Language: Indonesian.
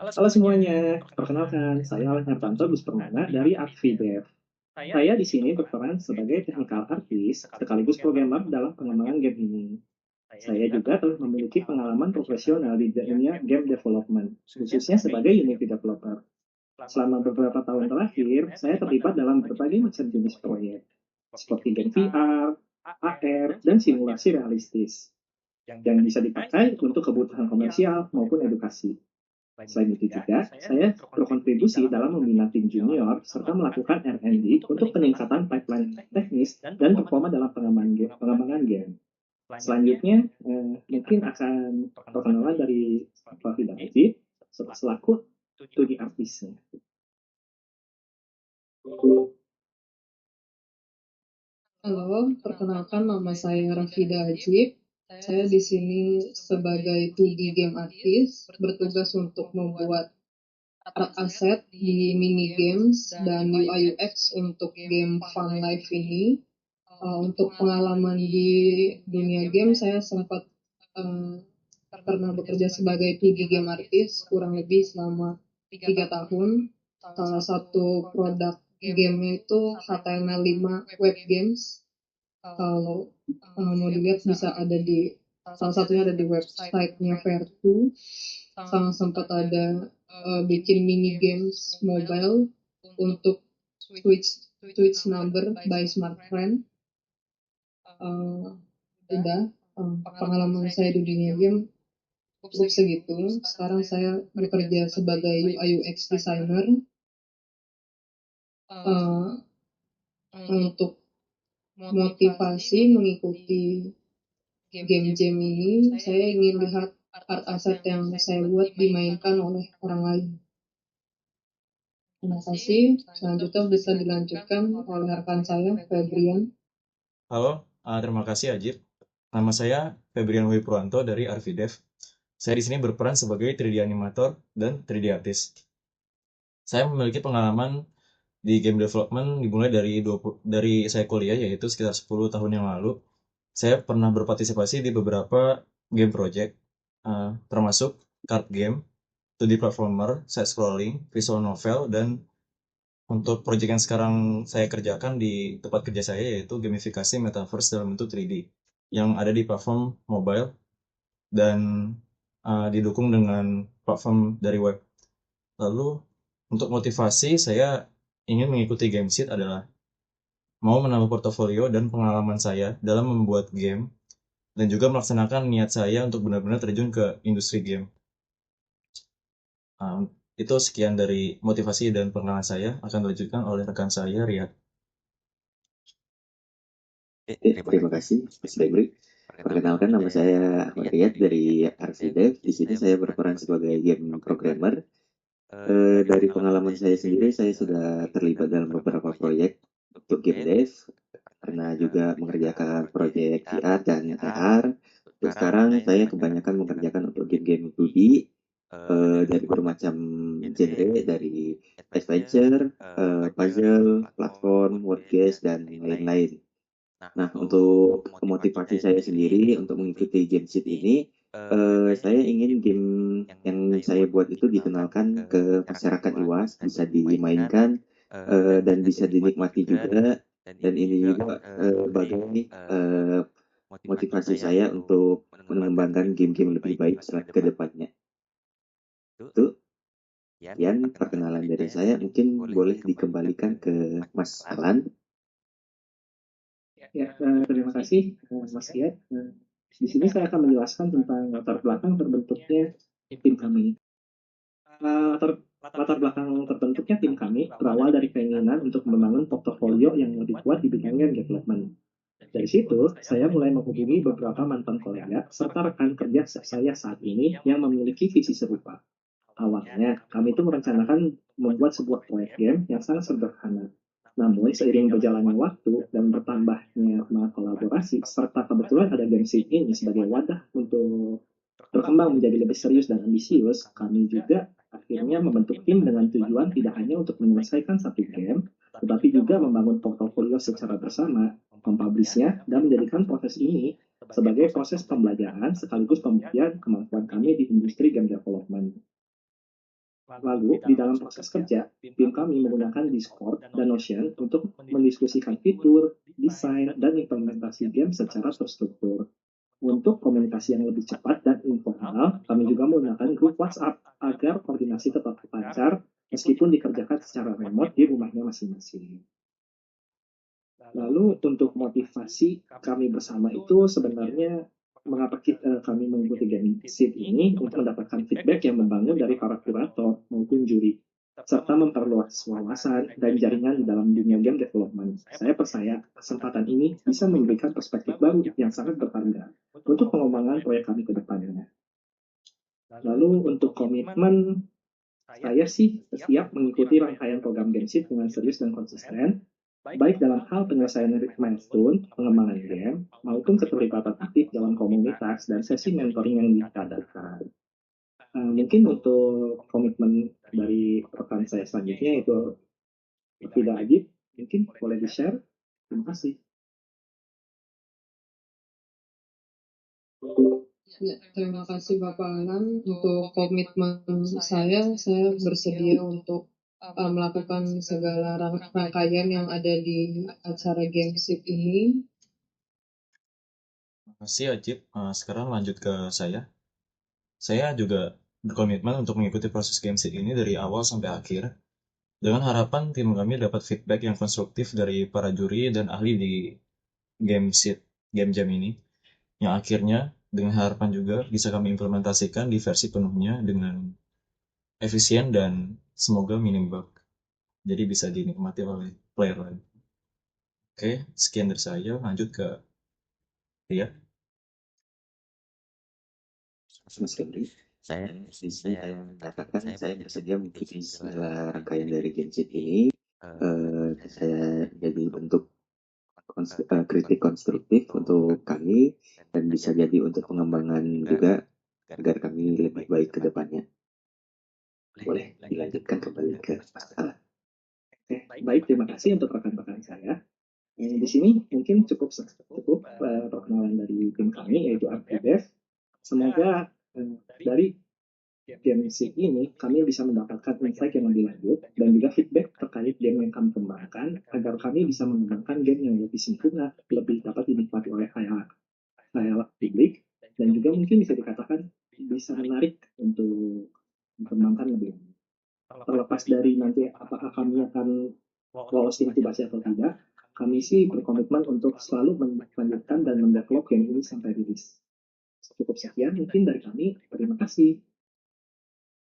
Halo semuanya, perkenalkan saya Alex Hartanto Gus Permana dari Archidev. Saya di sini berperan sebagai technical artist sekaligus programmer dalam pengembangan game ini. Saya juga telah memiliki pengalaman profesional di dunia game development, khususnya sebagai Unity developer. Selama beberapa tahun terakhir, saya terlibat dalam berbagai macam jenis proyek, seperti game VR, AR, dan simulasi realistis, yang bisa dipakai untuk kebutuhan komersial maupun edukasi. Selain itu juga, saya berkontribusi dalam membina tim junior serta melakukan R&D untuk peningkatan pipeline teknis dan performa dalam pengembangan game. Selanjutnya, mungkin akan perkenalan dari Raffi Darajib selaku 2D artisnya. Halo, perkenalkan nama saya Rafida Ajib. Saya di sini sebagai 2D game artist, bertugas untuk membuat art asset di mini games dan UI UX untuk game Fun Life ini. Untuk pengalaman di dunia game, saya sempat uh, pernah bekerja sebagai 2D game artist kurang lebih selama 3 tahun. Salah satu produk game itu HTML5 web games. Kalau mau dilihat bisa ada di salah satunya ada di websitenya Vertu. Sama sempat ada bikin mini games mobile untuk Twitch number by Smart Friend. Udah pengalaman saya di dunia game cukup segitu. Sekarang saya bekerja sebagai UI UX designer untuk motivasi mengikuti game-game ini. Saya ingin lihat art asset yang saya buat dimainkan oleh orang lain. Terima kasih. Selanjutnya bisa dilanjutkan oleh rekan saya, Febrian. Halo, terima kasih Ajib. Nama saya Febrian Wipurwanto dari Archidev. Saya di sini berperan sebagai 3D animator dan 3D artist. Saya memiliki pengalaman di game development dimulai dari saya kuliah, yaitu sekitar 10 tahun yang lalu. Saya pernah berpartisipasi di beberapa game project, termasuk card game, 2D platformer, side scrolling, visual novel, dan untuk proyek yang sekarang saya kerjakan di tempat kerja saya, yaitu gamifikasi metaverse dalam bentuk 3D yang ada di platform mobile dan didukung dengan platform dari web. Lalu untuk motivasi saya ingin mengikuti Gamesit adalah mau menambah portofolio dan pengalaman saya dalam membuat game dan juga melaksanakan niat saya untuk benar-benar terjun ke industri game. Itu sekian dari motivasi dan pengalaman saya, akan dilanjutkan oleh rekan saya, Riyad. Terima kasih, Mas Febri. Perkenalkan, nama saya Ahmad Riyad dari Archidev. Di sini saya berperan sebagai game programmer. Dari pengalaman saya sendiri, saya sudah terlibat dalam beberapa proyek untuk game dev, karena juga mengerjakan proyek VR dan AR. Terus sekarang saya kebanyakan mengerjakan untuk game-game 2D dari bermacam genre, dari adventure, puzzle, platform, word games, dan lain-lain. Nah, untuk motivasi saya sendiri untuk mengikuti Gamesit ini, saya ingin game yang saya buat itu dikenalkan ke masyarakat luas, bisa dimainkan dan bisa dinikmati juga. Dan ini juga sebagai motivasi saya untuk mengembangkan game-game lebih baik ke depannya. Itu sekian perkenalan dari saya. Mungkin boleh dikembalikan ke Mas Alan. Ya, terima kasih Mas Riyad. Di sini saya akan menjelaskan tentang latar belakang terbentuknya tim kami. Latar belakang terbentuknya tim kami berawal dari keinginan untuk membangun portofolio yang lebih kuat di bidang game development. Dari situ, saya mulai menghubungi beberapa mantan kolega serta rekan kerja saya saat ini yang memiliki visi serupa. Awalnya, kami itu merencanakan membuat sebuah proyek game yang sangat sederhana. Namun, seiring berjalannya waktu dan bertambahnya kolaborasi, serta kebetulan ada Gamesit ini sebagai wadah untuk berkembang menjadi lebih serius dan ambisius, kami juga akhirnya membentuk tim dengan tujuan tidak hanya untuk menyelesaikan satu game, tetapi juga membangun portofolio secara bersama, mempublishnya, dan menjadikan proses ini sebagai proses pembelajaran sekaligus pembuktian kemampuan kami di industri game development. Lalu, di dalam proses kerja, tim kami menggunakan Discord dan Notion untuk mendiskusikan fitur, desain, dan implementasi game secara terstruktur. Untuk komunikasi yang lebih cepat dan informal, kami juga menggunakan grup WhatsApp agar koordinasi tetap lancar meskipun dikerjakan secara remote di rumahnya masing-masing. Lalu untuk motivasi kami bersama itu sebenarnya mengapa kami mengikuti game seed ini untuk mendapatkan feedback yang membangun dari para kurator maupun juri, serta memperluas wawasan dan jaringan di dalam dunia game development. Saya percaya kesempatan ini bisa memberikan perspektif baru yang sangat berharga untuk pengembangan proyek kami ke depannya. Lalu untuk komitmen, saya sih siap mengikuti rangkaian program game seed dengan serius dan konsisten, baik dalam hal penyelesaian milestone, pengembangan game, maupun keterlibatan aktif dalam komunitas dan sesi mentoring yang diadakan. Mungkin untuk komitmen dari rekan saya selanjutnya itu tidak Adib, mungkin boleh di-share. Terima kasih. Ya, terima kasih Bapak Alan. Untuk komitmen saya bersedia untuk melakukan segala rangkaian yang ada di acara Game Seed ini. Terima kasih Ajib. Sekarang lanjut ke saya. Saya juga berkomitmen untuk mengikuti proses game seed ini dari awal sampai akhir, dengan harapan tim kami dapat feedback yang konstruktif dari para juri dan ahli di game seed, game jam ini, yang akhirnya dengan harapan juga bisa kami implementasikan di versi penuhnya dengan efisien dan semoga minim bug, jadi bisa dinikmati oleh player lain. Oke, sekian dari saya. Lanjut ke Ria. Mas Febri, saya mengatakan saya bersedia mengikuti segala rangkaian dari game seed ini. Saya jadi bentuk kritik konstruktif untuk kami dan bisa jadi untuk pengembangan juga agar kami lebih baik ke depannya. Boleh dilanjutkan kembali ke Mas Alan. Oke, baik, terima kasih untuk rekan-rekan saya. Di sini mungkin cukup perkenalan dari tim kami yaitu RPDev. Semoga dari game seed ini kami bisa mendapatkan insight yang lebih lanjut dan juga feedback terkait game yang kami kembangkan agar kami bisa mengembangkan game yang lebih sempurna, lebih dapat dinikmati oleh khayal publik dan juga mungkin bisa dikatakan bisa menarik untuk dikembangkan lebih lanjut. Terlepas dari nanti apakah kami akan lolos inkubasi atau tidak, kami sih berkomitmen untuk selalu melanjutkan dan mendevelop game ini sampai rilis. Cukup sekian mungkin dari kami. Terima kasih.